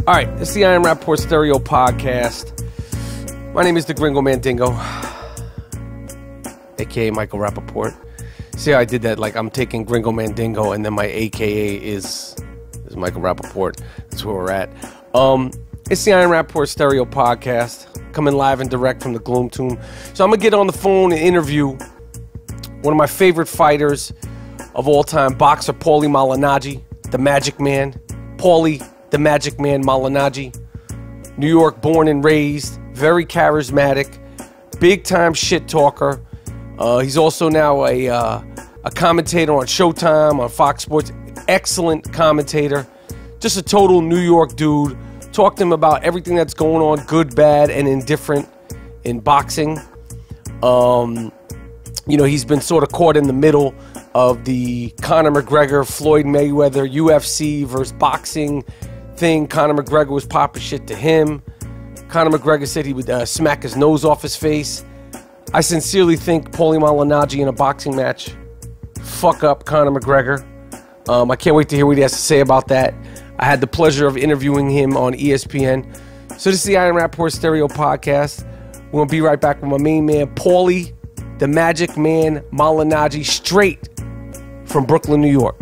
All right, this is the Iron Rapaport Stereo Podcast. My name is the Gringo Mandingo, a.k.a. Michael Rapaport. See how I did that? Like I'm taking Gringo Mandingo and then my a.k.a. is Michael Rapaport. That's where we're at. It's the Iron Rapaport Stereo Podcast, coming live and direct from the Gloom Tomb. So I'm going to get on the phone and interview one of my favorite fighters of all time, boxer Paulie Malignaggi, the Magic Man. Paulie, the Magic Man Malignaggi. New York born and raised, very charismatic, big-time shit talker. He's also now a commentator on Showtime, on Fox Sports. Excellent commentator. Just a total New York dude. Talk to him about everything that's going on, good, bad, and indifferent in boxing. You know, he's been sort of caught in the middle of the Connor McGregor, Floyd Mayweather, UFC versus boxing thing. Connor McGregor was popping shit to him. Connor McGregor said he would smack his nose off his face. I sincerely think Paulie Malignaggi in a boxing match fuck up Connor McGregor. I can't wait to hear what he has to say about that. I had the pleasure of interviewing him on ESPN. So this is the Iron Rapaport Stereo Podcast. We're going to be right back with my main man, Paulie, the Magic Man Malignaggi, straight from Brooklyn, New York.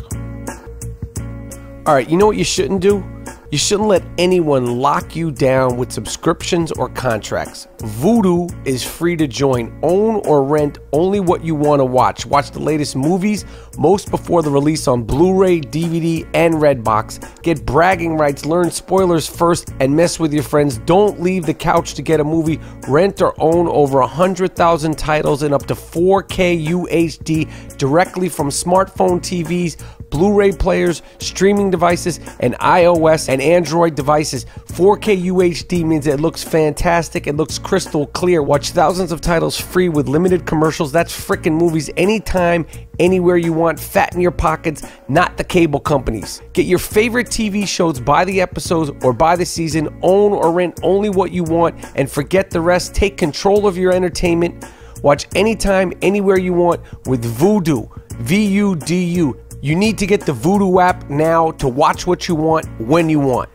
All right, you know what you shouldn't do? You shouldn't let anyone lock you down with subscriptions or contracts. Vudu is free to join. Own or rent only what you want to watch. Watch the latest movies, most before the release on Blu-ray, DVD, and Redbox. Get bragging rights, learn spoilers first, and mess with your friends. Don't leave the couch to get a movie. Rent or own over 100,000 titles in up to 4K UHD directly from smartphone TVs, Blu-ray players, streaming devices, and iOS and Android devices. 4K UHD means it looks fantastic. It looks crystal clear. Watch thousands of titles free with limited commercials. That's frickin' movies anytime, anywhere you want. Fat in your pockets, not the cable companies. Get your favorite TV shows by the episodes or by the season. Own or rent only what you want and forget the rest. Take control of your entertainment. Watch anytime, anywhere you want with Vudu. VUDU. You need to get the Vudu app now to watch what you want when you want.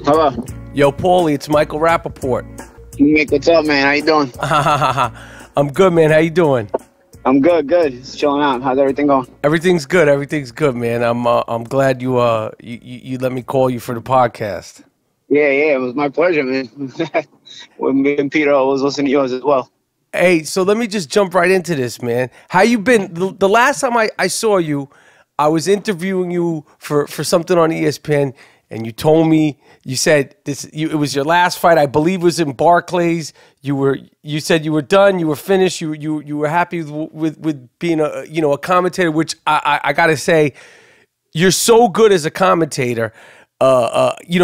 Hello. Yo, Paulie, it's Michael Rapaport. Nick, what's up, man? How you doing? I'm good, man. How you doing? I'm good, good. Just chilling out. How's everything going? Everything's good. Everything's good, man. I'm glad you let me call you for the podcast. Yeah, it was my pleasure, man. When me and Peter was listening to yours as well. Hey, so let me just jump right into this, man. How you been? The last time I saw you, I was interviewing you for something on ESPN, and you told me, you said it was your last fight. I believe it was in Barclays. You said you were done. You were finished. You were happy with being a commentator. Which I gotta say, you're so good as a commentator.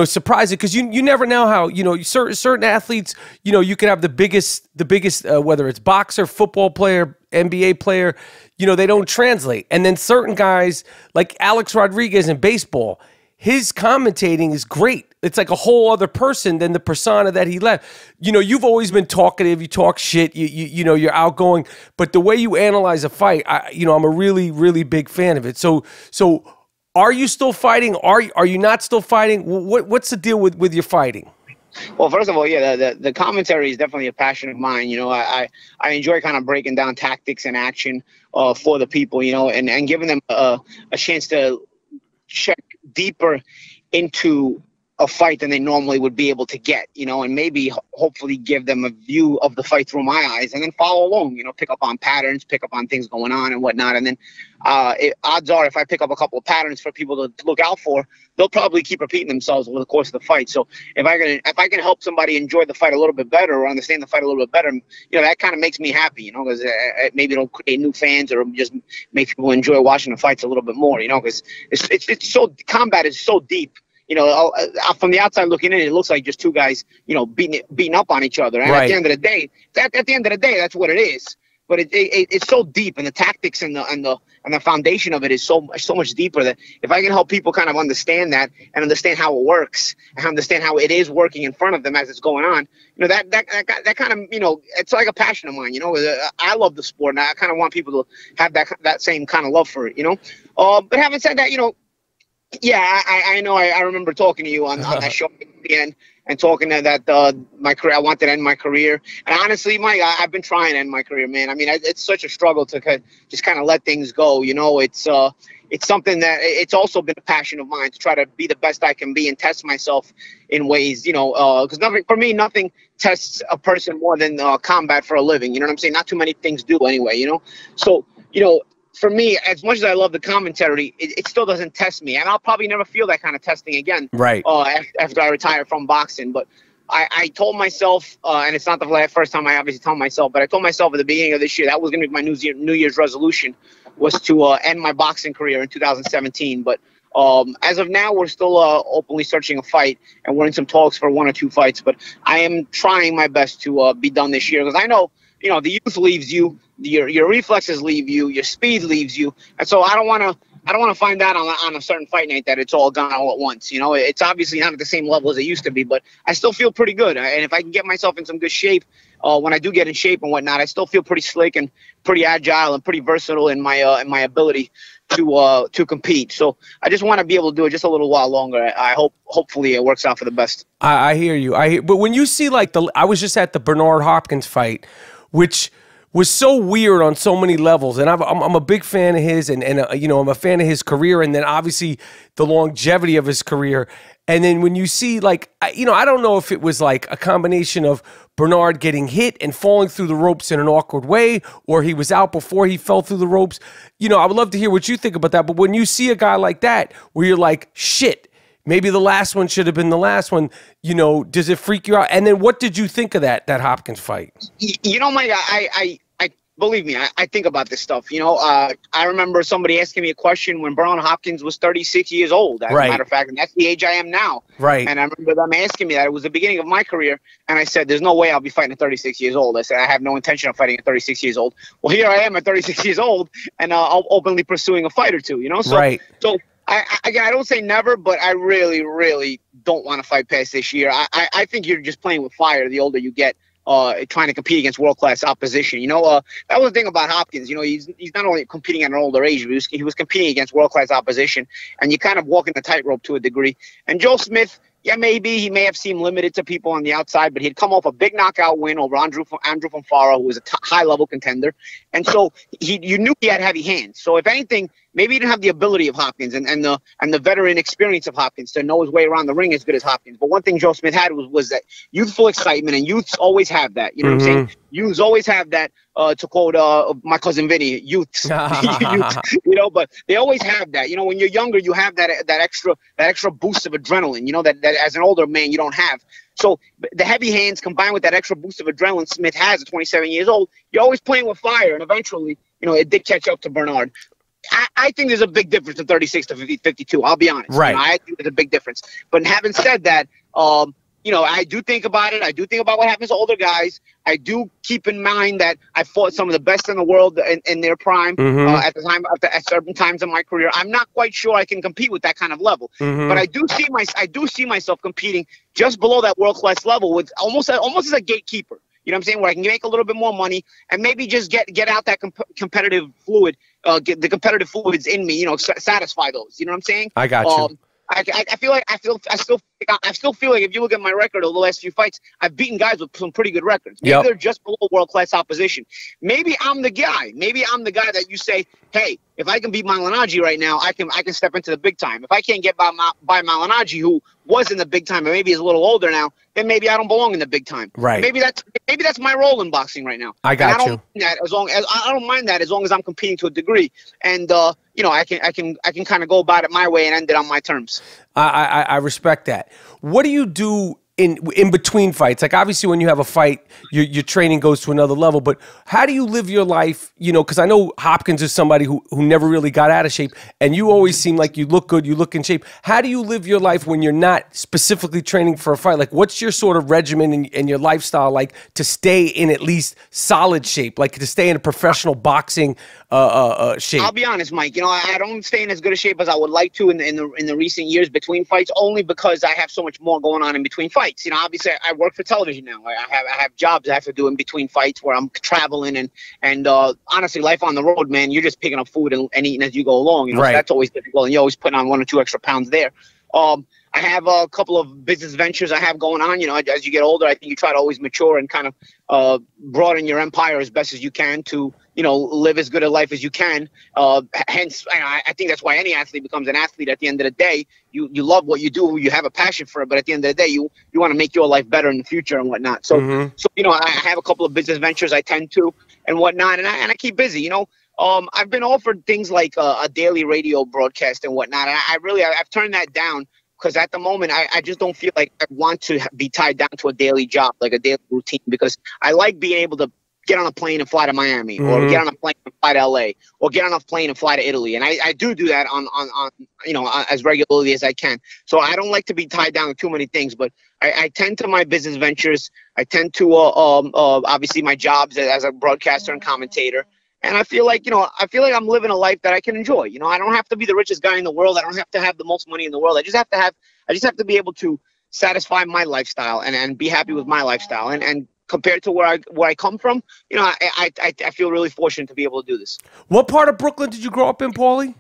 Surprising because you never know how certain athletes. You can have the biggest whether it's boxer, football player, NBA player. They don't translate, and then certain guys like Alex Rodriguez in baseball. His commentating is great. It's like a whole other person than the persona that he left. You've always been talkative. You talk shit. You're outgoing. But the way you analyze a fight, I'm a really, really big fan of it. So are you still fighting? Are you not still fighting? What's the deal with your fighting? Well, first of all, yeah, the commentary is definitely a passion of mine. I enjoy kind of breaking down tactics and action for the people, and giving them a chance to check deeper into a fight than they normally would be able to get, and maybe hopefully give them a view of the fight through my eyes and then follow along, pick up on patterns, pick up on things going on and whatnot. And then odds are if I pick up a couple of patterns for people to look out for, they'll probably keep repeating themselves over the course of the fight. So if I can help somebody enjoy the fight a little bit better or understand the fight a little bit better, that kind of makes me happy, because maybe it'll create new fans or just make people enjoy watching the fights a little bit more, because it's so, combat is so deep. From the outside looking in, it looks like just two guys, beating up on each other. And right. At the end of the day, that's what it is. But it's so deep, and the tactics and the foundation of it is so much deeper that if I can help people kind of understand that and understand how it works and understand how it is working in front of them as it's going on, that kind of it's like a passion of mine. I love the sport, and I kind of want people to have that same kind of love for it. But having said that, Yeah, I know. I remember talking to you on that show at the end and talking that my career. I wanted to end my career, and honestly, Mike, I've been trying to end my career, man. I mean, it's such a struggle to just kind of let things go. You know, it's something that it's also been a passion of mine to try to be the best I can be and test myself in ways, you know, because nothing tests a person more than combat for a living. You know what I'm saying? Not too many things do anyway. You know, so you know. For me, as much as I love the commentary, it still doesn't test me, and I'll probably never feel that kind of testing again. Right. After I retire from boxing, but I told myself, and it's not the first time I obviously tell myself, but I told myself at the beginning of this year that was going to be my New Year's resolution, was to end my boxing career in 2017. But as of now, we're still openly searching a fight, and we're in some talks for 1 or 2 fights. But I am trying my best to be done this year, because I know, you know, the youth leaves you, your reflexes leave you, your speed leaves you, and so I don't want to find out on a certain fight night that it's all gone all at once. You know, it's obviously not at the same level as it used to be, but I still feel pretty good. And if I can get myself in some good shape, when I do get in shape and whatnot, I still feel pretty slick and pretty agile and pretty versatile in my ability to compete. So I just want to be able to do it just a little while longer. Hopefully it works out for the best. I hear you. But when you see, like, I was just at the Bernard Hopkins fight, which was so weird on so many levels, and I'm a big fan of his, and you know, I'm a fan of his career, and then obviously the longevity of his career. And then when you see, like, you know, I don't know if it was like a combination of Bernard getting hit and falling through the ropes in an awkward way, or he was out before he fell through the ropes. You know, I would love to hear what you think about that. But when you see a guy like that, where you're like, shit, maybe the last one should have been the last one, you know, does it freak you out? And then what did you think of that Hopkins fight? You know, Mike, I believe me, I think about this stuff. You know, I remember somebody asking me a question when Bernard Hopkins was 36 years old, as a matter of fact, and that's the age I am now. Right. And I remember them asking me that. It was the beginning of my career, and I said, there's no way I'll be fighting at 36 years old. I said, I have no intention of fighting at 36 years old. Well, here I am at 36 years old, and I'm openly pursuing a fight or two, you know? So, so again, I don't say never, but I really, really don't want to fight past this year. I think you're just playing with fire the older you get, trying to compete against world-class opposition. You know, that was the thing about Hopkins. You know, he's not only competing at an older age, but he was competing against world-class opposition, and you kind of walking the tightrope to a degree. And Joe Smith, yeah, maybe he may have seemed limited to people on the outside, but he'd come off a big knockout win over Andrew Fonfara, who was a high-level contender. And so you knew he had heavy hands. So if anything, maybe he didn't have the ability of Hopkins and the veteran experience of Hopkins to know his way around the ring as good as Hopkins. But one thing Joe Smith had was that youthful excitement, and youths always have that. You know what I'm saying? Youths always have that. To quote my cousin Vinny, youths, you know, but they always have that. You know, when you're younger, you have that extra boost of adrenaline. You know, that as an older man you don't have. So the heavy hands combined with that extra boost of adrenaline Smith has at 27 years old, you're always playing with fire, and eventually, you know, it did catch up to Bernard. I think there's a big difference from 36 to 52. I'll be honest. Right. You know, I think there's a big difference. But having said that, you know, I do think about it. I do think about what happens to older guys. I do keep in mind that I fought some of the best in the world in their prime at the time, at certain times in my career. I'm not quite sure I can compete with that kind of level, but I do see myself competing just below that world class level with almost as a gatekeeper. You know what I'm saying? Where I can make a little bit more money and maybe just get out that competitive fluid, get the competitive fluids in me. You know, satisfy those. You know what I'm saying? I got you. I still feel like if you look at my record over the last few fights, I've beaten guys with some pretty good records. Maybe they're just below world-class opposition. Maybe I'm the guy. Maybe I'm the guy that you say, hey, if I can beat Malignaggi right now, I can step into the big time. If I can't get by Malignaggi, who was in the big time and maybe is a little older now, then maybe I don't belong in the big time. Right. Maybe that's my role in boxing right now. I got you. I don't mind that as long as I'm competing to a degree, and you know, I can kind of go about it my way and end it on my terms. I respect that. What do you do in between fights? Like, obviously when you have a fight, your training goes to another level, but how do you live your life? You know, because I know Hopkins is somebody who never really got out of shape, and you always seem like you look good, you look in shape. How do you live your life when you're not specifically training for a fight? Like, what's your sort of regimen and your lifestyle like to stay in at least solid shape, like to stay in a professional boxing shape? I'll be honest, Mike. You know, I don't stay in as good a shape as I would like to in the recent years between fights, only because I have so much more going on in between fights. fights. You know, obviously I work for television now. I have jobs I have to do in between fights where I'm traveling and honestly, life on the road, man, you're just picking up food and eating as you go along. You know, so that's always difficult, and you're always putting on 1 or 2 extra pounds there. I have a couple of business ventures I have going on. You know, as you get older, I think you try to always mature and kind of broaden your empire as best as you can to, you know, live as good a life as you can. Hence, I think that's why any athlete becomes an athlete. At the end of the day, you love what you do, you have a passion for it, but at the end of the day, you want to make your life better in the future and whatnot. So, so you know, I have a couple of business ventures I tend to and whatnot, and I keep busy. You know, I've been offered things like a daily radio broadcast and whatnot, and I've turned that down. Because at the moment, I just don't feel like I want to be tied down to a daily job, like a daily routine, because I like being able to get on a plane and fly to Miami, or get on a plane and fly to LA, or get on a plane and fly to Italy. And I do that on you know, as regularly as I can. So I don't like to be tied down to too many things, but I tend to my business ventures. I tend to obviously my jobs as a broadcaster and commentator. And I feel like, you know, I'm living a life that I can enjoy. You know, I don't have to be the richest guy in the world. I don't have to have the most money in the world. I just have to be able to satisfy my lifestyle and be happy with my lifestyle. And compared to where I come from, you know, I feel really fortunate to be able to do this. What part of Brooklyn did you grow up in, Paulie?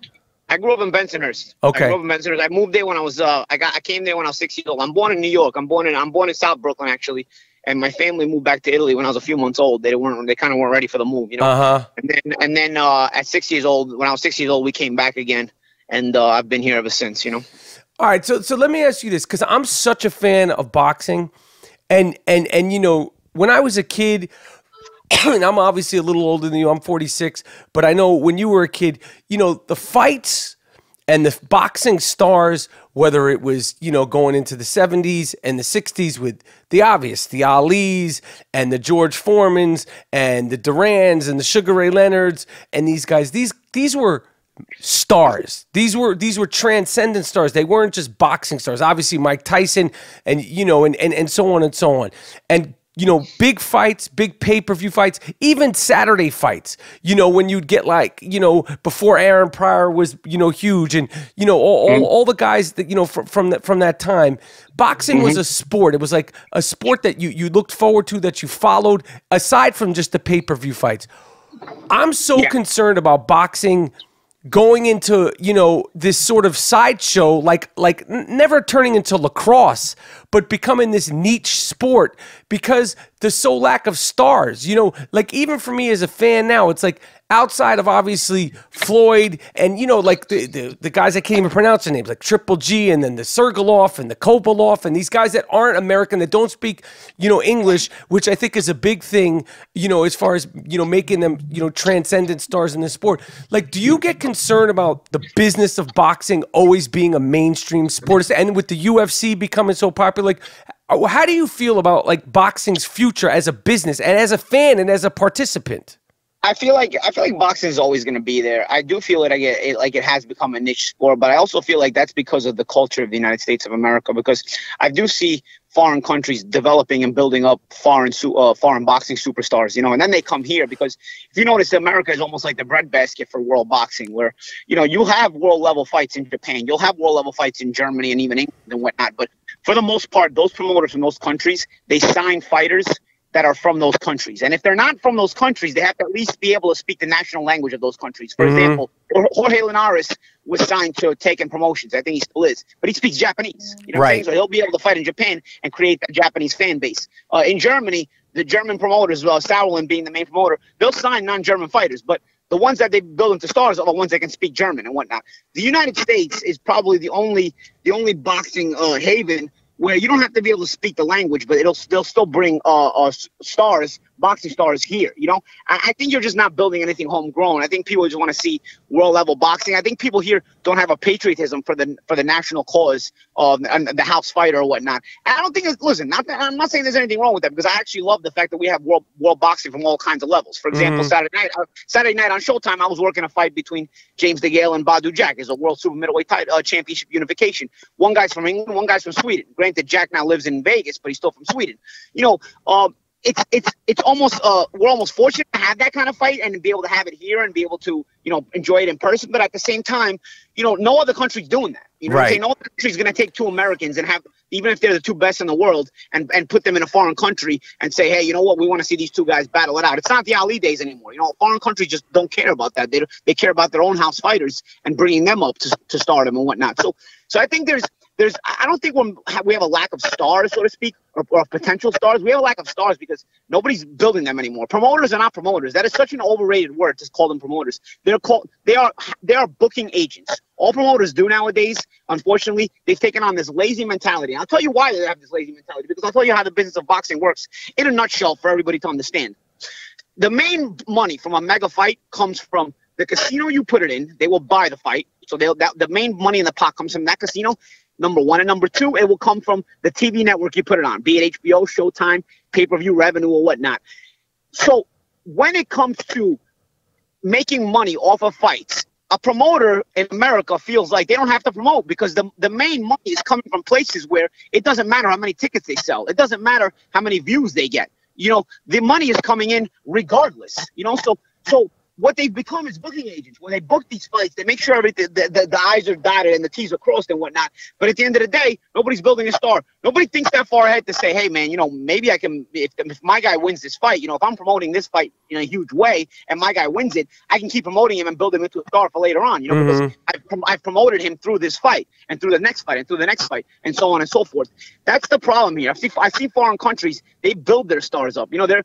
I grew up in Bensonhurst. Okay. I grew up in Bensonhurst. I moved there when I was I came there when I was 6 years old. I'm born in New York. I'm born in South Brooklyn, actually. And my family moved back to Italy when I was a few months old. They kind of weren't ready for the move, you know. And then at 6 years old, when I was 6 years old, we came back again, and I've been here ever since, you know. All right, so let me ask you this, because I'm such a fan of boxing, and you know, when I was a kid, and I'm obviously a little older than you. I'm 46, but I know when you were a kid, you know, the fights and the boxing stars, whether it was, you know, going into the 70s and the 60s with the obvious, the Alis and the George Foremans and the Durans and the Sugar Ray Leonards and these guys, these were stars. These were transcendent stars. They weren't just boxing stars. Obviously Mike Tyson and, you know, and so on and so on. And you know, big fights, big pay-per-view fights, even Saturday fights, you know, when you'd get like, you know, before Aaron Pryor was, you know, huge, and, you know, all the guys that, you know, from that time, boxing was a sport. It was like a sport that you looked forward to, that you followed, aside from just the pay-per-view fights. I'm so concerned about boxing going into, you know, this sort of sideshow, like never turning into lacrosse, but becoming this niche sport because there's so lack of stars. You know, like even for me as a fan now, it's like outside of obviously Floyd and, you know, like the guys I can't even pronounce their names, like Triple G and then the Sergaloff and the Kopolov and these guys that aren't American, that don't speak, you know, English, which I think is a big thing, you know, as far as, you know, making them, you know, transcendent stars in the sport. Like, do you get concerned about the business of boxing always being a mainstream sport, and with the UFC becoming so popular? Like, how do you feel about like boxing's future as a business and as a fan and as a participant? I feel like boxing is always going to be there. I do feel like it has become a niche sport, but I also feel like that's because of the culture of the United States of America. Because I do see foreign countries developing and building up foreign boxing superstars, you know, and then they come here because if you notice, America is almost like the breadbasket for world boxing, where, you know, you'll have world level fights in Japan, you'll have world level fights in Germany and even England and whatnot, but for the most part, those promoters from those countries, they sign fighters that are from those countries. And if they're not from those countries, they have to at least be able to speak the national language of those countries. For example, Jorge Linares was signed to Taken Promotions. I think he still is. But he speaks Japanese. You know what I'm saying? So he'll be able to fight in Japan and create a Japanese fan base. In Germany, the German promoters, Sauerland being the main promoter, they'll sign non-German fighters. But the ones that they build into stars are the ones that can speak German and whatnot. The United States is probably the only boxing haven where you don't have to be able to speak the language, but they'll still bring boxing stars here. You know, I think you're just not building anything homegrown. I think people just want to see world level boxing. I think people here don't have a patriotism for the national cause and the house fight or whatnot. And I don't think listen, I'm not saying there's anything wrong with that, because I actually love the fact that we have world boxing from all kinds of levels. For example, Saturday night on Showtime, I was working a fight between James DeGale and Badu Jack. It's a world super middleweight championship unification. One guy's from England, one guy's from Sweden. Granted, Jack now lives in Vegas, but he's still from Sweden. You know, it's almost we're almost fortunate to have that kind of fight and be able to have it here and be able to, you know, enjoy it in person. But at the same time, you know, no other country's doing that. You know what I'm saying? No other country's going to take two Americans and have, even if they're the two best in the world, and put them in a foreign country and say, hey, you know what, we want to see these two guys battle it out. It's not the Ali days anymore. You know, foreign countries just don't care about that. They care about their own house fighters and bringing them up to stardom and whatnot. So I think I don't think we have a lack of stars, so to speak, or potential stars. We have a lack of stars because nobody's building them anymore. Promoters are not promoters. That is such an overrated word to call them promoters. They are booking agents. All promoters do nowadays, unfortunately, they've taken on this lazy mentality. And I'll tell you why they have this lazy mentality, because I'll tell you how the business of boxing works in a nutshell for everybody to understand. The main money from a mega fight comes from the casino you put it in. They will buy the fight. So the main money in the pot comes from that casino, number one. And number two, it will come from the TV network you put it on, be it HBO, Showtime, pay-per-view revenue, or whatnot. So when it comes to making money off of fights, a promoter in America feels like they don't have to promote because the main money is coming from places where it doesn't matter how many tickets they sell. It doesn't matter how many views they get. You know, the money is coming in regardless. You know, so what they've become is booking agents. When they book these fights, they make sure everything, the I's are dotted and the T's are crossed and whatnot. But at the end of the day, nobody's building a star. Nobody thinks that far ahead to say, hey, man, you know, maybe I can, if my guy wins this fight, you know, if I'm promoting this fight in a huge way and my guy wins it, I can keep promoting him and build him into a star for later on, you know, because I've promoted him through this fight and through the next fight and through the next fight and so on and so forth. That's the problem here. I see foreign countries, they build their stars up. You know, they're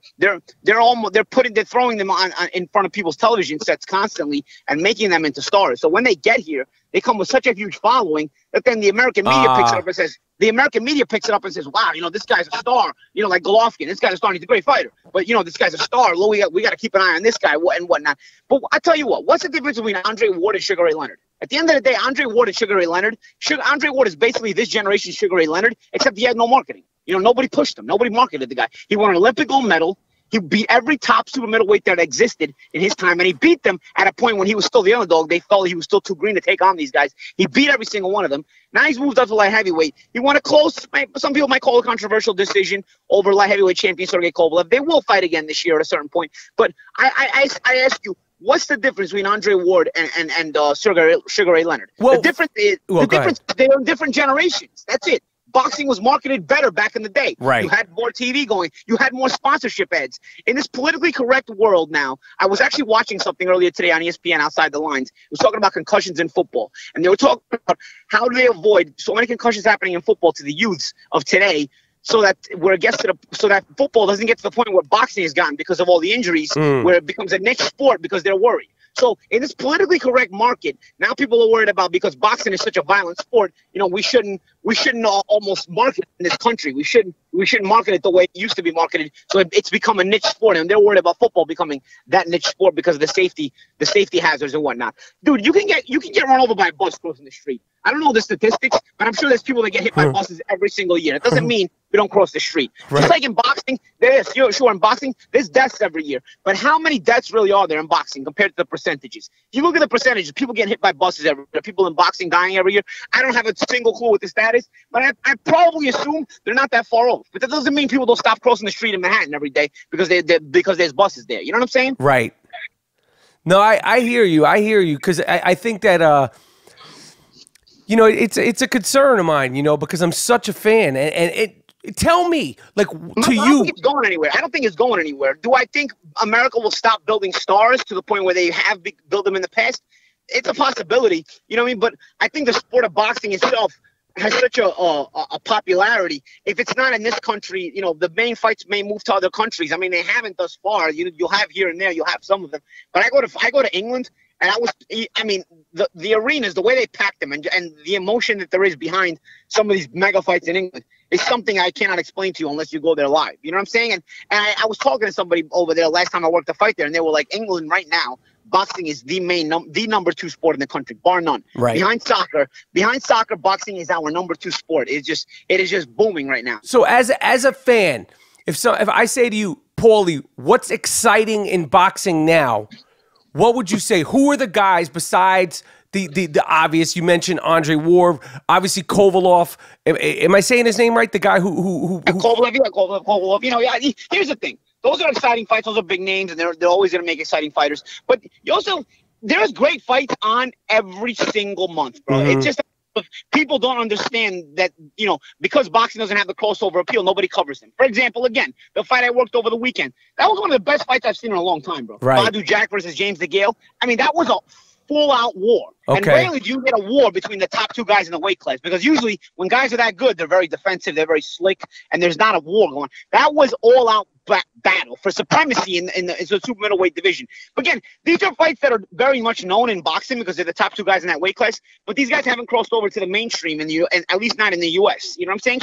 throwing them on in front of people's television sets constantly and making them into stars. So when they get here, they come with such a huge following that then the American media picks it up and says, wow, you know, this guy's a star, you know, like Golovkin, this guy's a star, he's a great fighter, but you know, this guy's a star. We got to keep an eye on this guy and whatnot. But I tell you what, what's the difference between Andre Ward and Sugar Ray Leonard? At the end of the day, Andre Ward and Sugar Ray Leonard, Andre Ward is basically this generation's Sugar Ray Leonard, except he had no marketing. You know, nobody pushed him. Nobody marketed the guy. He won an Olympic gold medal. He beat every top super middleweight that existed in his time, and he beat them at a point when he was still the underdog. They felt he was still too green to take on these guys. He beat every single one of them. Now he's moved up to light heavyweight. He won a close, some people might call it a controversial decision over light heavyweight champion Sergey Kovalev. They will fight again this year at a certain point. But I ask you, what's the difference between Andre Ward and Sugar Ray Leonard? Well, the difference is they're in different generations. That's it. Boxing was marketed better back in the day. Right. You had more TV going. You had more sponsorship ads. In this politically correct world now, I was actually watching something earlier today on ESPN, Outside the Lines. It was talking about concussions in football. And they were talking about how do they avoid so many concussions happening in football to the youths of today so that so that football doesn't get to the point where boxing has gotten because of all the injuries, where it becomes a niche sport because they're worried. So in this politically correct market, now people are worried about, because boxing is such a violent sport, you know, we shouldn't almost market in this country. We shouldn't market it the way it used to be marketed. So it's become a niche sport, and they're worried about football becoming that niche sport because of the safety hazards and whatnot. Dude, you can get run over by a bus crossing the street. I don't know the statistics, but I'm sure there's people that get hit by buses every single year. It doesn't mean we don't cross the street. Right. Just like in boxing, in boxing, there's deaths every year. But how many deaths really are there in boxing compared to the percentages? If you look at the percentages, people getting hit by buses every year, people in boxing dying every year. I don't have a single clue what the stat is, but I probably assume they're not that far off. But that doesn't mean people don't stop crossing the street in Manhattan every day because there's buses there. You know what I'm saying? Right. No, I hear you. I hear you, because I think that you know, it's a concern of mine, you know, because I'm such a fan, and tell me, like, to you. I don't think it's going anywhere. I don't think it's going anywhere. Do I think America will stop building stars to the point where they have built them in the past? It's a possibility, you know what I mean? But I think the sport of boxing itself has such a popularity. If it's not in this country, you know, the main fights may move to other countries. I mean, they haven't thus far. You'll have here and there. You'll have some of them. But I go to England, and the arenas, the way they pack them, and the emotion that there is behind some of these mega fights in England is something I cannot explain to you unless you go there live. You know what I'm saying? And I was talking to somebody over there last time I worked a fight there, and they were like, England right now, boxing is the number 2 sport in the country, bar none. Right. Behind soccer, boxing is our number 2 sport. It is just booming right now. So as a fan, if I say to you, Paulie, what's exciting in boxing now? what would you say? Who are the guys besides the obvious? You mentioned Andre Ward, obviously Kovalov. Am I saying his name right? The guy who Kovalev. You know, yeah. Here's the thing. Those are exciting fights. Those are big names, and they're always going to make exciting fighters. But you also, there's great fights on every single month, bro. It's just people don't understand that, you know, because boxing doesn't have the crossover appeal, nobody covers them. For example, again, the fight I worked over the weekend, that was one of the best fights I've seen in a long time, bro. Right. Badu Jack versus James DeGale. I mean, that was a full-out war. Okay. And rarely do you get a war between the top two guys in the weight class, because usually when guys are that good, they're very defensive, they're very slick, and there's not a war going. That was all-out battle for supremacy in the super middleweight division. But again, these are fights that are very much known in boxing because they're the top two guys in that weight class, but these guys haven't crossed over to the mainstream and at least not in the U.S. You know what I'm saying?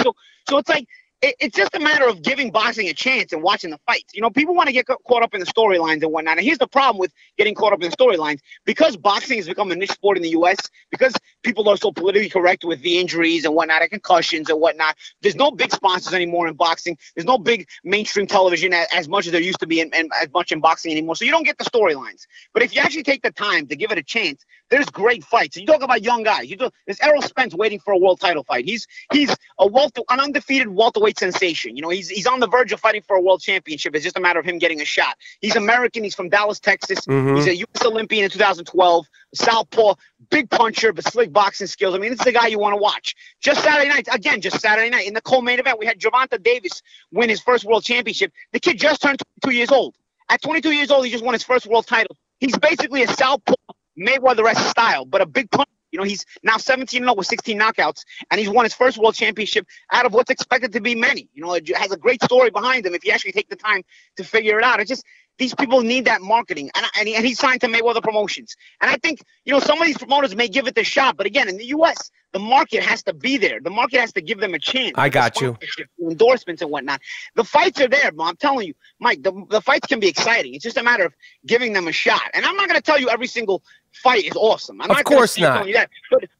So it's like, it's just a matter of giving boxing a chance and watching the fights. You know, people want to get caught up in the storylines and whatnot. And here's the problem with getting caught up in the storylines. Because boxing has become a niche sport in the U.S., because people are so politically correct with the injuries and whatnot, and concussions and whatnot, there's no big sponsors anymore in boxing. There's no big mainstream television as much as there used to be and as much in boxing anymore. So you don't get the storylines. But if you actually take the time to give it a chance, there's great fights. You talk about young guys. There's Errol Spence waiting for a world title fight. He's an undefeated welterweight sensation. You know, he's on the verge of fighting for a world championship. It's just a matter of him getting a shot. He's American. He's from Dallas, Texas. He's a U.S. Olympian in 2012. Southpaw, big puncher, but slick boxing skills. I mean, this is the guy you want to watch. Just Saturday night, in the co-main event, we had Gervonta Davis win his first world championship. The kid just turned 22 years old. At 22 years old, he just won his first world title. He's basically a Southpaw Mayweather-esque style, but a big puncher. You know, he's now 17-0 with 16 knockouts, and he's won his first world championship out of what's expected to be many. You know, it has a great story behind him if you actually take the time to figure it out. It's just, these people need that marketing, and he's signed to Mayweather Promotions. And I think, you know, some of these promoters may give it the shot, but again, in the U.S., the market has to be there. The market has to give them a chance. I got you. Endorsements and whatnot. The fights are there, but I'm telling you, Mike, the fights can be exciting. It's just a matter of giving them a shot. And I'm not going to tell you every single fight is awesome. I'm of course not. That.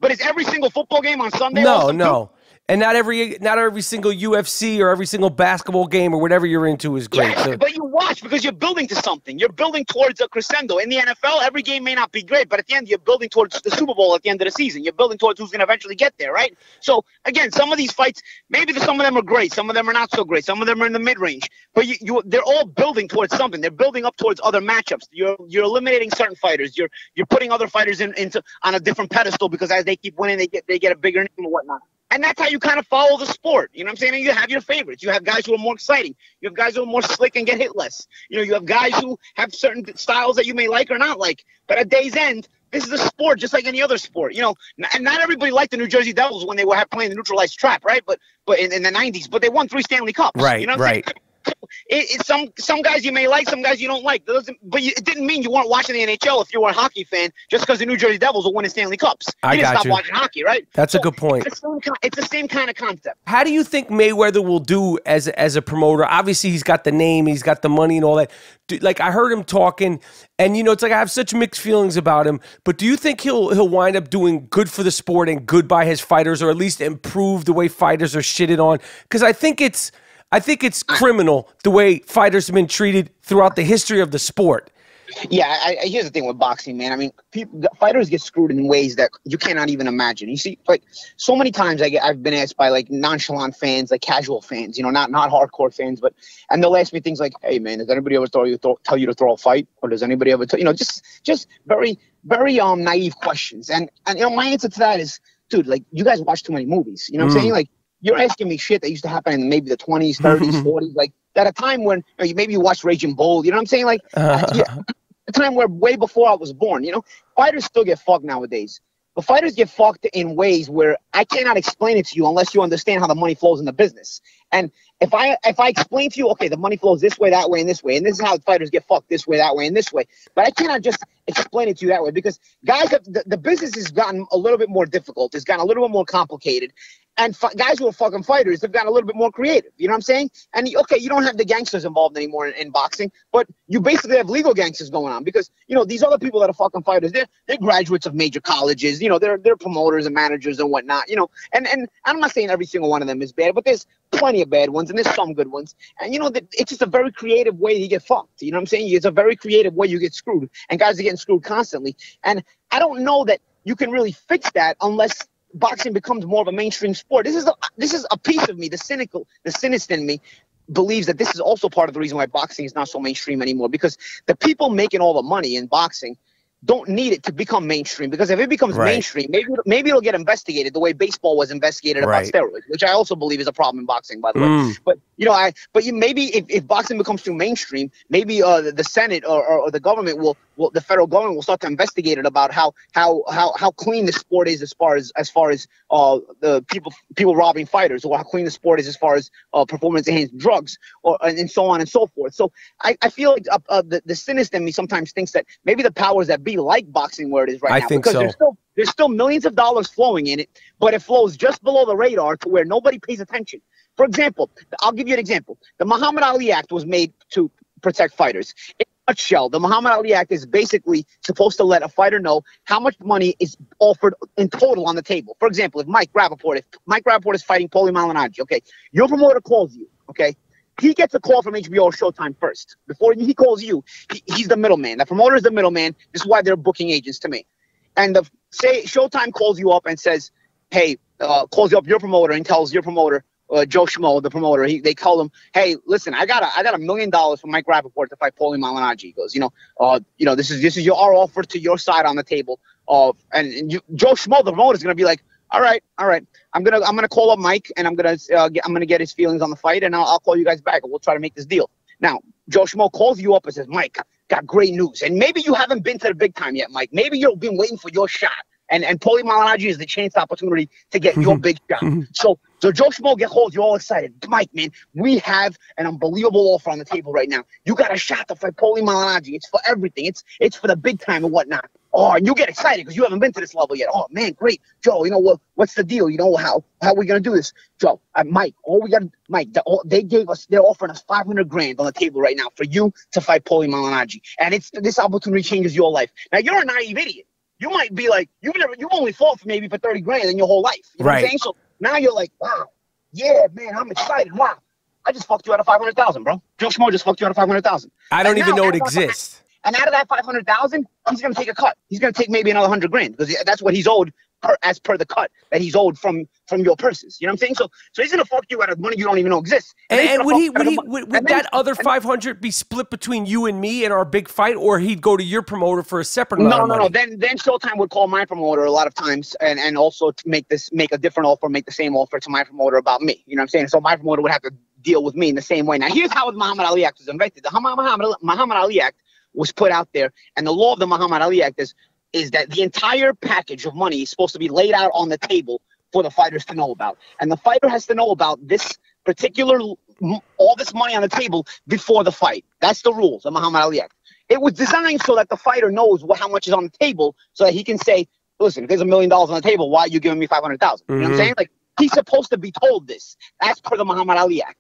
But is every single football game on Sunday awesome? No. And not every single UFC or every single basketball game or whatever you're into is great. Yeah, but you watch because you're building to something. You're building towards a crescendo. In the NFL, every game may not be great, but at the end, you're building towards the Super Bowl at the end of the season. You're building towards who's going to eventually get there, right? So, again, some of these fights, maybe some of them are great. Some of them are not so great. Some of them are in the mid-range. But they're all building towards something. They're building up towards other matchups. You're eliminating certain fighters. You're putting other fighters on a different pedestal because as they keep winning, they get a bigger name and whatnot. And that's how you kind of follow the sport. You know what I'm saying? And you have your favorites. You have guys who are more exciting. You have guys who are more slick and get hit less. You know, you have guys who have certain styles that you may like or not like. But at day's end, this is a sport just like any other sport. You know, and not everybody liked the New Jersey Devils when they were playing the neutralized trap, right? But in the 90s. But they won 3 Stanley Cups. Right, you know what I'm saying? Some guys you may like, some guys you don't like. But it didn't mean you weren't watching the NHL if you were a hockey fan just because the New Jersey Devils were winning Stanley Cups. You didn't stop watching hockey, right? That's a good point. It's the same kind of concept. How do you think Mayweather will do as a promoter? Obviously, he's got the name, he's got the money and all that. Like, I heard him talking, and, you know, it's like I have such mixed feelings about him. But do you think he'll wind up doing good for the sport and good by his fighters, or at least improve the way fighters are shitted on? Because I think it's criminal the way fighters have been treated throughout the history of the sport. Yeah, here's the thing with boxing, man. I mean, fighters get screwed in ways that you cannot even imagine. You see, like, so many times I've been asked by, like, nonchalant fans, like casual fans, you know, not hardcore fans, and they'll ask me things like, "Hey, man, does anybody ever tell you to throw a fight, or does anybody ever you know, just very very naive questions." And you know, my answer to that is, dude, like, you guys watch too many movies. You know what I'm saying? Like, you're asking me shit that used to happen in maybe the 20s, 30s, 40s, like at a time when maybe you watched Raging Bull. You know what I'm saying? Like, a time where way before I was born. You know, fighters still get fucked nowadays. But fighters get fucked in ways where I cannot explain it to you unless you understand how the money flows in the business. And if I explain to you, okay, the money flows this way, that way, and this way, and this is how fighters get fucked this way, that way, and this way. But I cannot just explain it to you that way because guys, the business has gotten a little bit more difficult. It's gotten a little bit more complicated. And guys who are fucking fighters have gotten a little bit more creative. You know what I'm saying? And okay, you don't have the gangsters involved anymore in boxing, but you basically have legal gangsters going on because, you know, these other people that are fucking fighters, they're graduates of major colleges. You know, they're promoters and managers and whatnot. You know, and I'm not saying every single one of them is bad, but there's plenty of bad ones and there's some good ones. And you know, it's just a very creative way you get fucked. You know what I'm saying? It's a very creative way you get screwed, and guys are getting screwed constantly. And I don't know that you can really fix that unless boxing becomes more of a mainstream sport. This is a piece of me, the cynist in me believes that this is also part of the reason why boxing is not so mainstream anymore, because the people making all the money in boxing don't need it to become mainstream, because if it becomes mainstream, maybe it'll get investigated the way baseball was investigated about steroids, which I also believe is a problem in boxing, by the way. But you know, maybe if boxing becomes too mainstream, maybe the Senate or the government the federal government will start to investigate it about how clean the sport is as far as the people robbing fighters, or how clean the sport is as far as performance enhancing drugs, and so on and so forth. So I feel like the cynic in me sometimes thinks that maybe the powers that be like boxing where it is right now, because there's still millions of dollars flowing in it, but it flows just below the radar to where nobody pays attention. For example, I'll give you an example. The Muhammad Ali Act was made to protect fighters. In a nutshell, the Muhammad Ali Act is basically supposed to let a fighter know how much money is offered in total on the table. For example, if Mike Rapaport is fighting Paulie Malignaggi, okay, your promoter calls you, okay, he gets a call from HBO or Showtime first. Before he calls you, he's the middleman. The promoter is the middleman. This is why they're booking agents to me. And say Showtime calls you up and says, hey, calls you up your promoter and tells your promoter, Joe Schmo, the promoter, they call him, hey, listen, I got $1 million from Mike Rapaport to fight Paulie Malignaggi. He goes, this is our offer to your side on the table. Joe Schmo, the promoter, is gonna be like, all right, I'm gonna call up Mike, and I'm gonna get his feelings on the fight, and I'll call you guys back, and we'll try to make this deal. Now, Joe Schmo calls you up and says, Mike, got great news, and maybe you haven't been to the big time yet, Mike. Maybe you've been waiting for your shot. And Paulie Malignaggi is the chance opportunity to get your big shot. So Joe Schmo holds you all excited. Mike, man, we have an unbelievable offer on the table right now. You got a shot to fight Paulie Malignaggi. It's for everything. It's for the big time and whatnot. Oh, and you get excited because you haven't been to this level yet. Oh, man, great. Joe, you know what's the deal? You know, how are we going to do this? Joe, Mike, they're offering us $500,000 on the table right now for you to fight Paulie Malignaggi. And this opportunity changes your life. Now, you're a naive idiot. You might be like, you've only fought for maybe for $30,000 in your whole life. You know what I'm saying? So now you're like, wow, yeah, man, I'm excited. Wow, I just fucked you out of $500,000, bro. Joe Schmo just fucked you out of $500,000. I don't even know it exists. And out of that $500,000, he's gonna take a cut. He's gonna take maybe another $100,000 because that's what he's owed as per the cut that he's owed from your purses. You know what I'm saying? So he's gonna fuck you out of money you don't even know exists. And would that other 500 be split between you and me in our big fight, or he'd go to your promoter for a separate amount of money? No. Then Showtime would call my promoter a lot of times and also to make a different offer, make the same offer to my promoter about me. You know what I'm saying? So my promoter would have to deal with me in the same way. Now here's how the Muhammad Ali Act was invented. The Muhammad Ali Act was put out there, and the law of the Muhammad Ali Act is that the entire package of money is supposed to be laid out on the table for the fighters to know about. And the fighter has to know about this particular, all this money on the table before the fight. That's the rules of Muhammad Ali Act. It was designed so that the fighter knows how much is on the table so that he can say, listen, if there's $1 million on the table, why are you giving me $500,000? You know what I'm saying? Like, he's supposed to be told this. That's per the Muhammad Ali Act.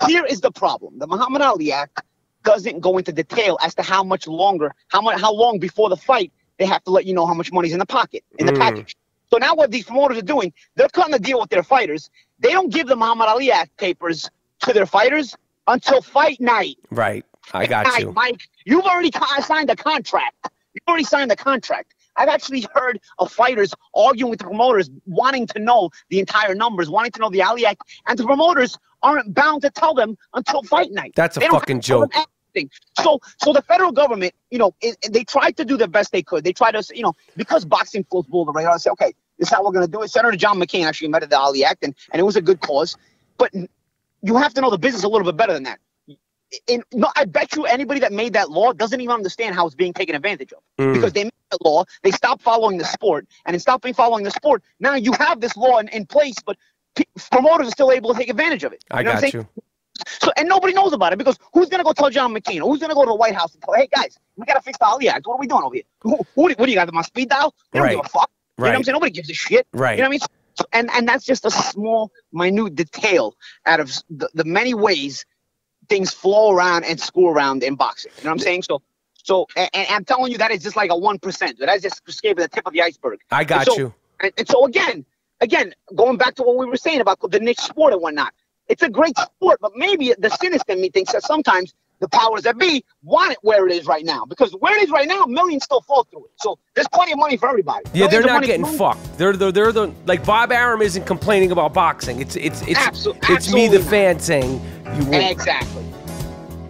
Here is the problem. The Muhammad Ali Act doesn't go into detail as to how long before the fight they have to let you know how much money's in the pocket, in the package. So now what these promoters are doing, they're cutting the deal with their fighters. They don't give the Muhammad Ali Act papers to their fighters until fight night. Right. I got you. Mike, you've already signed the contract. I've actually heard of fighters arguing with the promoters, wanting to know the entire numbers, wanting to know the Ali Act, and the promoters aren't bound to tell them until fight night. That's a fucking joke. So the federal government, they tried to do the best they could. They tried to, because boxing flows below the radar, say, okay, this is how we're going to do it. Senator John McCain actually invented the Ali Act, and it was a good cause. But you have to know the business a little bit better than that. I bet you anybody that made that law doesn't even understand how it's being taken advantage of. Because they made that law, they stopped following the sport, and in stopping following the sport, now you have this law in place, but promoters are still able to take advantage of it. I got you. So, and nobody knows about it because who's going to go tell John McCain? Or who's going to go to the White House and tell, hey, guys, we got to fix the Ali Act. What are we doing over here? What do you got them on speed dial? They don't give a fuck. You know what I'm saying? Nobody gives a shit. Right. You know what I mean? And that's just a small, minute detail out of the many ways things flow around and screw around in boxing. You know what I'm saying? So I'm telling you that is just like a 1%. That just gave the tip of the iceberg. I got you. And so again, going back to what we were saying about the niche sport and whatnot, it's a great sport, but maybe the sinister in me thinks that sometimes the powers that be want it where it is right now, because where it is right now, millions still fall through it. So there's plenty of money for everybody. Yeah, they're not getting fucked. They're the like Bob Arum isn't complaining about boxing. It's me, the fan, saying you won't. Exactly.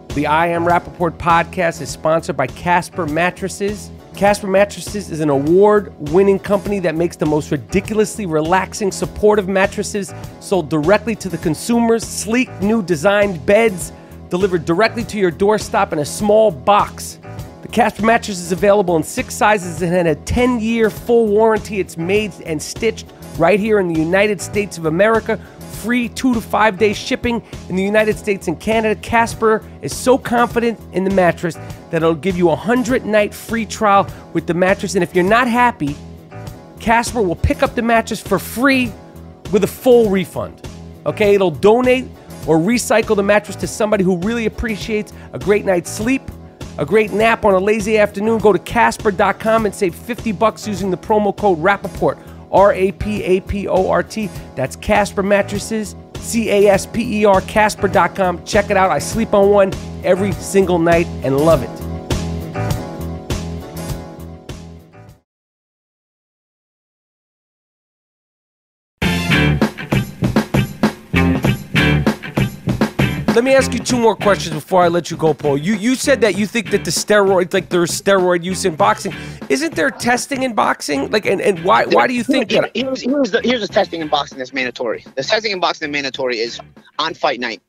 The I Am Rapaport podcast is sponsored by Casper Mattresses. Casper Mattresses is an award-winning company that makes the most ridiculously relaxing, supportive mattresses sold directly to the consumers. Sleek, new designed beds delivered directly to your doorstep in a small box. The Casper mattress is available in 6 sizes and had a 10-year full warranty. It's made and stitched right here in the United States of America. Free 2 to 5 day shipping in the United States and Canada. Casper is so confident in the mattress that it'll give you a 100-night free trial with the mattress. And if you're not happy, Casper will pick up the mattress for free with a full refund. Okay, it'll donate or recycle the mattress to somebody who really appreciates a great night's sleep, a great nap on a lazy afternoon. Go to Casper.com and save $50 using the promo code Rapaport. RAPAPORT. That's Casper Mattresses, CASPER, Casper.com. Check it out. I sleep on one every single night and love it. Let me ask you 2 more questions before I let you go, Paul. You said that you think that the steroids, like there's steroid use in boxing. Isn't there testing in boxing? Like, and why do you think that? Here's the testing in boxing that's mandatory. The testing in boxing that's mandatory is on fight night.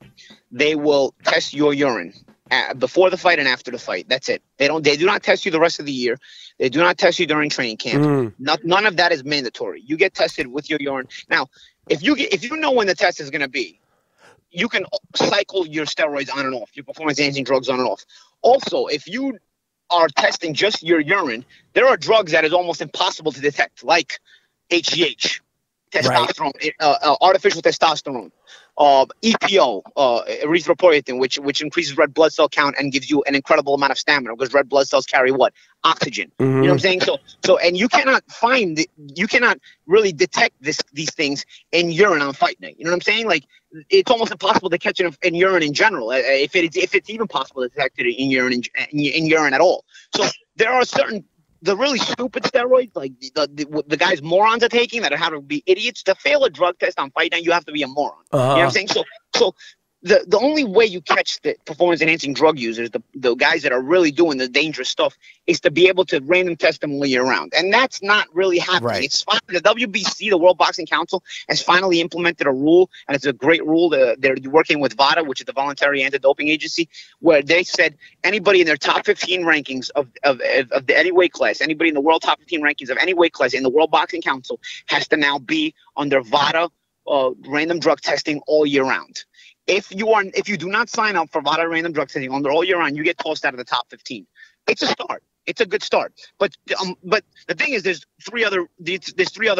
They will test your urine before the fight and after the fight. That's it. They do not test you the rest of the year. They do not test you during training camp. None of that is mandatory. You get tested with your urine. Now, if you know when the test is going to be, you can cycle your steroids on and off, your performance-enhancing drugs on and off. Also, if you are testing just your urine, there are drugs that is almost impossible to detect, like HGH, testosterone, artificial testosterone, EPO, erythropoietin, which increases red blood cell count and gives you an incredible amount of stamina, because red blood cells carry what? Oxygen. You know what I'm saying? So, and you cannot really detect these things in urine on fight night. You know what I'm saying? Like, it's almost impossible to catch it in urine in general, if it's even possible to detect it in urine at all. So there are the really stupid steroids, like the guys morons are taking, that are how to be idiots. To fail a drug test on fight night, you have to be a moron. You know what I'm saying? So the only way you catch the performance-enhancing drug users, the guys that are really doing the dangerous stuff, is to be able to random test them all year round. And that's not really happening. Right. It's fine. The WBC, the World Boxing Council, has finally implemented a rule, and it's a great rule. They're working with VADA, which is the Voluntary Anti-Doping Agency, where they said anybody in their top 15 rankings of any weight class, anybody in the world top 15 rankings of any weight class in the World Boxing Council has to now be under VADA random drug testing all year round. If you do not sign up for VADA random drug testing under all year round, you get tossed out of the top 15. It's a start. It's a good start. But the thing is, there's three other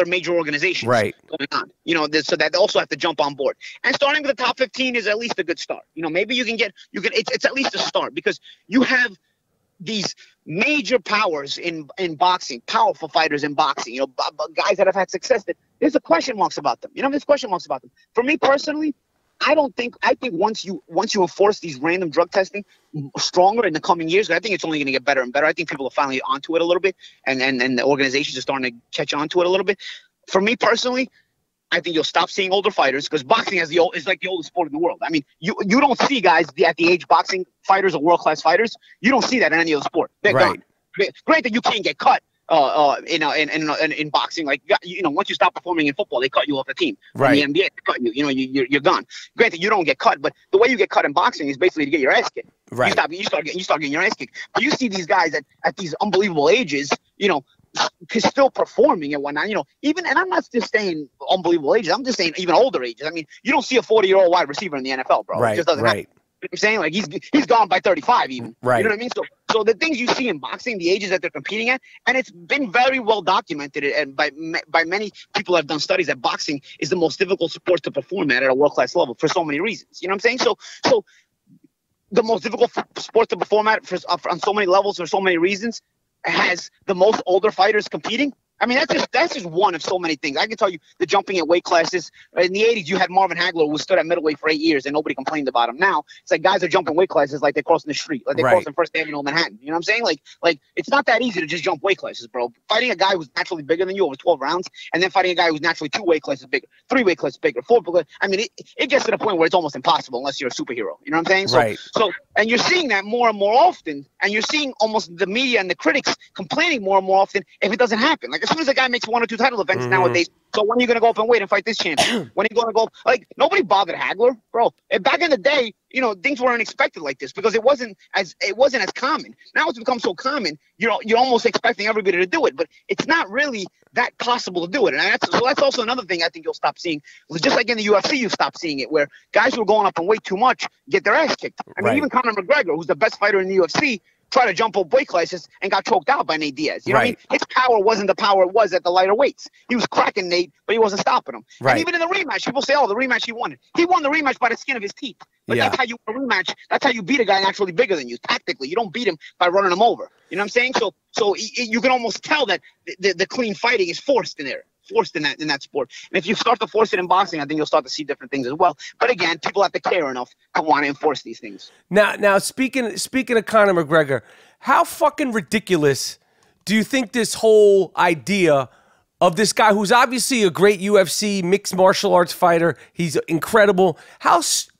major organizations going on. You know, so that they also have to jump on board. And starting with the top 15 is at least a good start. You know, maybe it's at least a start, because you have these major powers in boxing, powerful fighters in boxing. You know, guys that have had success. There's a question marks about them. There's question marks about them. For me personally, I think once you enforce these random drug testing stronger in the coming years, I think it's only going to get better and better. I think people are finally onto it a little bit, and the organizations are starting to catch on to it a little bit. For me personally, I think you'll stop seeing older fighters, because boxing is like the oldest sport in the world. I mean, you don't see guys at the age boxing fighters or world-class fighters. You don't see that in any other sport. They're gone. Granted, you can't get cut in boxing. Like, once you stop performing in football, they cut you off the team. In the NBA, they cut you. You're gone. Granted, you don't get cut, but the way you get cut in boxing is basically to get your ass kicked. You start getting your ass kicked. But you see these guys at these unbelievable ages, still performing and whatnot. And I'm not just saying unbelievable ages. I'm just saying even older ages. I mean, you don't see a 40-year-old wide receiver in the NFL, bro. It just doesn't happen. You know what I'm saying? Like, he's gone by 35 even. You know what I mean? So the things you see in boxing, the ages that they're competing at, and it's been very well documented, and by many people have done studies that boxing is the most difficult sport to perform at a world-class level for so many reasons. You know what I'm saying? So the most difficult sport to perform at on so many levels for so many reasons has the most older fighters competing. I mean, that's just one of so many things. I can tell you the jumping at weight classes. In the 80s, you had Marvin Hagler, who stood at middleweight for 8 years, and nobody complained about him. Now, it's like guys are jumping weight classes like they're crossing the street, like they're crossing First Avenue in Manhattan. You know what I'm saying? Like it's not that easy to just jump weight classes, bro. Fighting a guy who's naturally bigger than you over 12 rounds, and then fighting a guy who's naturally 2 weight classes bigger, 3 weight classes bigger, 4. I mean, it gets to the point where it's almost impossible unless you're a superhero. You know what I'm saying? So, and you're seeing that more and more often, and you're seeing almost the media and the critics complaining more and more often if it doesn't happen. Like as soon as a guy makes 1 or 2 title events nowadays, so when are you going to go up and wait and fight this champion? When are you going to go? Like, nobody bothered Hagler, bro. Back in the day, you know, things weren't expected like this because it wasn't as common. Now it's become so common, you're almost expecting everybody to do it, but it's not really that possible to do it. And that's also another thing I think you'll stop seeing. Just like in the UFC, you stop seeing it, where guys who are going up and weight too much get their ass kicked. I mean, even Connor McGregor, who's the best fighter in the UFC, tried to jump up weight classes and got choked out by Nate Diaz. You know what I mean? His power wasn't the power it was at the lighter weights. He was cracking Nate, but he wasn't stopping him. And even in the rematch, people say, oh, the rematch he won. He won the rematch by the skin of his teeth. But that's how you win a rematch. That's how you beat a guy naturally bigger than you. Tactically, you don't beat him by running him over. You know what I'm saying? So you can almost tell that the clean fighting is forced in there. Forced in that sport. And if you start to force it in boxing, I think you'll start to see different things as well. But again, people have to care enough to want to enforce these things. Now speaking of Conor McGregor, how fucking ridiculous do you think this whole idea of this guy who's obviously a great UFC mixed martial arts fighter, he's incredible.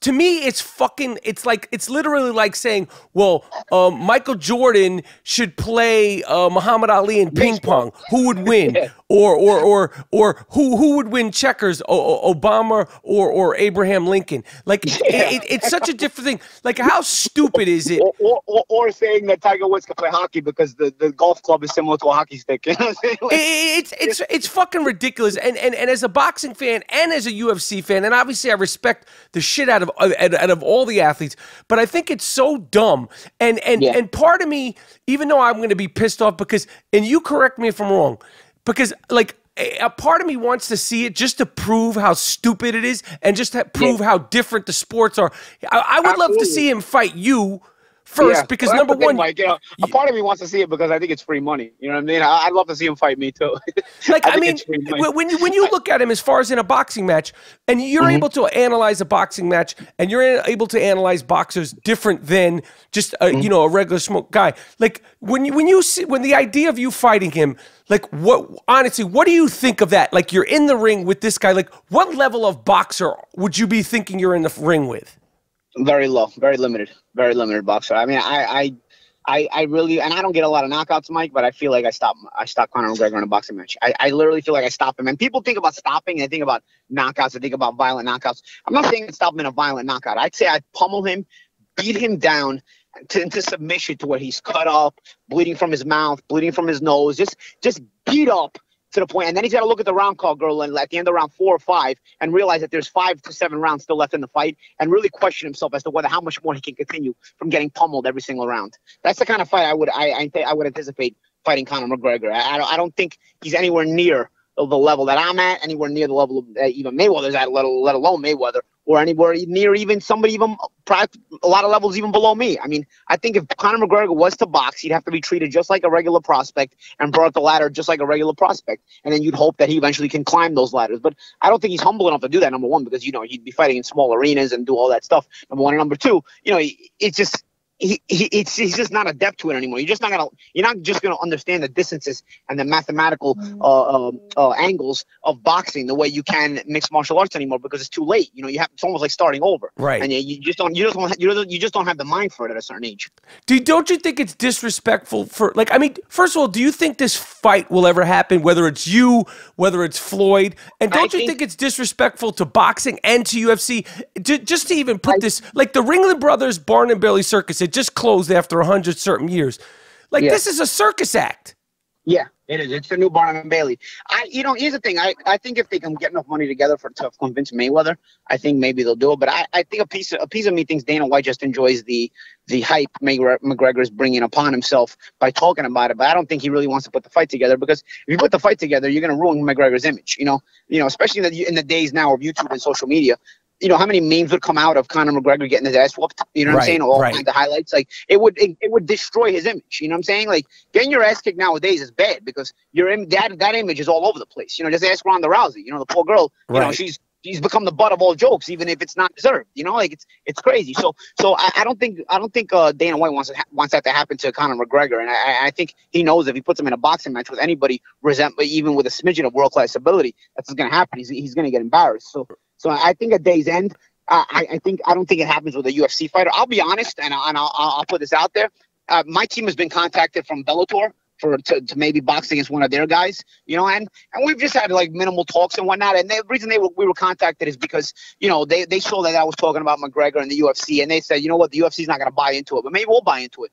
To me, it's literally like saying, well, Michael Jordan should play Muhammad Ali in ping pong. Who would win? Or who would win checkers? Obama or Abraham Lincoln? Like it's such a different thing. Like how stupid is it? Or saying that Tiger Woods can play hockey because the golf club is similar to a hockey stick. You know what I'm saying? It's fucking ridiculous. And as a boxing fan and as a UFC fan, and obviously I respect the shit out of all the athletes, but I think it's so dumb. And part of me, even though I'm going to be pissed off because, and you correct me if I'm wrong, because like a part of me wants to see it just to prove how stupid it is and just to prove how different the sports are. I would love to see him fight you first because number one, Mike, you know, a part of me wants to see it because I think it's free money. You know what I mean? I'd love to see him fight me too. Like I mean, when you look at him as far as in a boxing match, and you're able to analyze a boxing match, and you're able to analyze boxers different than just you know, a regular smoke guy. Like when the idea of you fighting him, like honestly, what do you think of that? Like you're in the ring with this guy. Like what level of boxer would you be thinking you're in the ring with? Very low, very limited boxer. I mean, I really, and I don't get a lot of knockouts, Mike, but I feel like I stop Conor McGregor in a boxing match. I literally feel like I stop him. And people think about stopping, and they think about knockouts, they think about violent knockouts. I'm not saying I stop him in a violent knockout. I'd say I pummel him, beat him down into submission to where he's cut up, bleeding from his mouth, bleeding from his nose, just beat up to the point, and then he's got to look at the round call, girl, and at the end of round 4 or 5, and realize that there's 5 to 7 rounds still left in the fight, and really question himself as to how much more he can continue from getting pummeled every single round. That's the kind of fight I would anticipate fighting Conor McGregor. I don't think he's anywhere near the level that I'm at, anywhere near the level that even Mayweather's at, let alone Mayweather, or anywhere near even somebody even a lot of levels even below me. I mean, I think if Conor McGregor was to box, he'd have to be treated just like a regular prospect and brought up the ladder just like a regular prospect. And then you'd hope that he eventually can climb those ladders. But I don't think he's humble enough to do that, number one, because, you know, he'd be fighting in small arenas and do all that stuff, number one. And number two, you know, it's just... He's just not adept to it anymore. You're not just gonna understand the distances and the mathematical angles of boxing the way you can mixed martial arts anymore, because it's too late. You know, it's almost like starting over. Right. And you just don't have the mind for it at a certain age. Don't you think it's disrespectful for, like, I mean, first of all, do you think this fight will ever happen, whether it's you, whether it's Floyd? And don't you think it's disrespectful to boxing and to UFC just to even put this, like the Ringling Brothers Barn and Bailey Circus, it just closed after 100 certain years. Like, this is a circus act. Yeah, it is. It's the new Barnum and Bailey. Here's the thing. I think if they can get enough money together to convince Mayweather, I think maybe they'll do it. But I think a piece of me thinks Dana White just enjoys the hype McGregor is bringing upon himself by talking about it. But I don't think he really wants to put the fight together, because if you put the fight together, you're going to ruin McGregor's image. Especially in the days now of YouTube and social media. How many memes would come out of Connor McGregor getting his ass whooped? You know what I'm saying? All kinds of highlights. Like it would destroy his image. You know what I'm saying? Like getting your ass kicked nowadays is bad, because that image is all over the place. Just ask Ronda Rousey. The poor girl. She's become the butt of all jokes, even if it's not deserved. It's crazy. So I don't think Dana White wants that to happen to Conor McGregor, and I think he knows if he puts him in a boxing match with anybody even with a smidgen of world class ability, that's what's going to happen. He's going to get embarrassed. So I think at day's end, I don't think it happens with a UFC fighter. I'll be honest, and I'll put this out there. My team has been contacted from Bellator to maybe box against one of their guys, and we've just had like minimal talks and whatnot. And the reason we were contacted is because, they saw that I was talking about McGregor and the UFC, and they said, what, the UFC's not going to buy into it, but maybe we'll buy into it.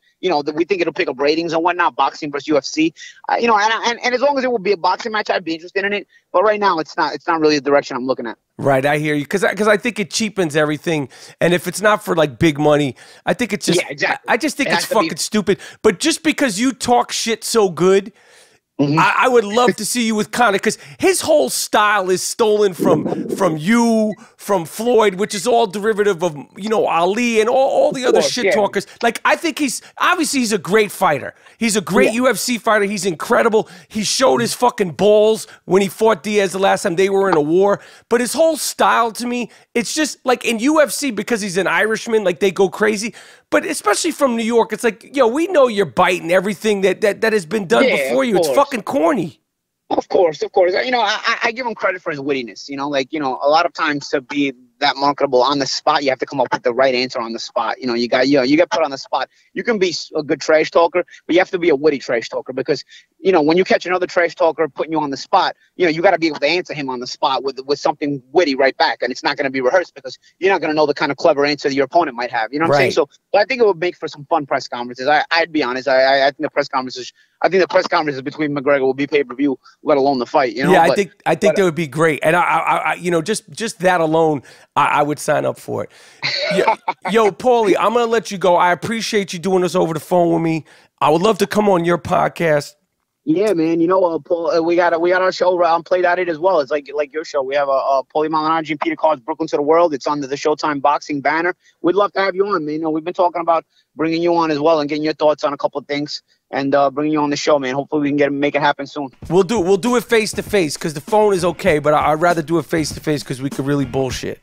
We think it'll pick up ratings and whatnot, boxing versus UFC. And as long as it will be a boxing match, I'd be interested in it. But right now, it's not really the direction I'm looking at. Right, I hear you, because I think it cheapens everything, and if it's not for like big money, I think it's just exactly. I just think it's fucking stupid. But just because you talk shit so good, I would love to see you with Conor, because his whole style is stolen from you, from Floyd, which is all derivative of Ali and all the other shit talkers. Like, I think he's a great fighter. He's a great UFC fighter. He's incredible. He showed his fucking balls when he fought Diaz the last time they were in a war. But his whole style, to me, it's just like in UFC, because he's an Irishman, like they go crazy. But especially from New York, it's like, we know you're biting everything that has been done before you. It's fucking corny. Of course. I give him credit for his wittiness. A lot of times to be that marketable on the spot, you have to come up with the right answer on the spot. You get put on the spot. You can be a good trash talker, but you have to be a witty trash talker, because when you catch another trash talker putting you on the spot, you got to be able to answer him on the spot with something witty right back, and it's not going to be rehearsed, because you're not going to know the kind of clever answer that your opponent might have. You know what I'm saying? So I think it would make for some fun press conferences. I'd be honest. I think the press conferences. I think the press conferences between McGregor will be pay-per-view, let alone the fight. Yeah, I think that would be great, and I just that alone, I would sign up for it. Yo, Paulie, I'm gonna let you go. I appreciate you doing this over the phone with me. I would love to come on your podcast. Yeah, man. Paul, we got our show played at it as well. It's like your show. We have Paulie Malignaggi and Peter Carr's Brooklyn to the World. It's under the Showtime Boxing banner. We'd love to have you on, man. We've been talking about bringing you on as well and getting your thoughts on a couple of things, and bringing you on the show, man. Hopefully we can make it happen soon. We'll do it face to face, because the phone is okay, but I'd rather do it face to face, because we could really bullshit.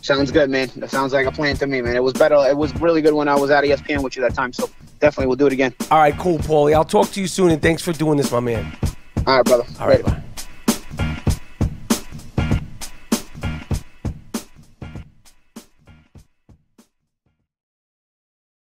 Sounds good, man. That sounds like a plan to me, man. It was better. It was really good when I was at ESPN with you that time, so definitely we'll do it again. All right, cool, Paulie. I'll talk to you soon, and thanks for doing this, my man. All right, brother. All right, bye.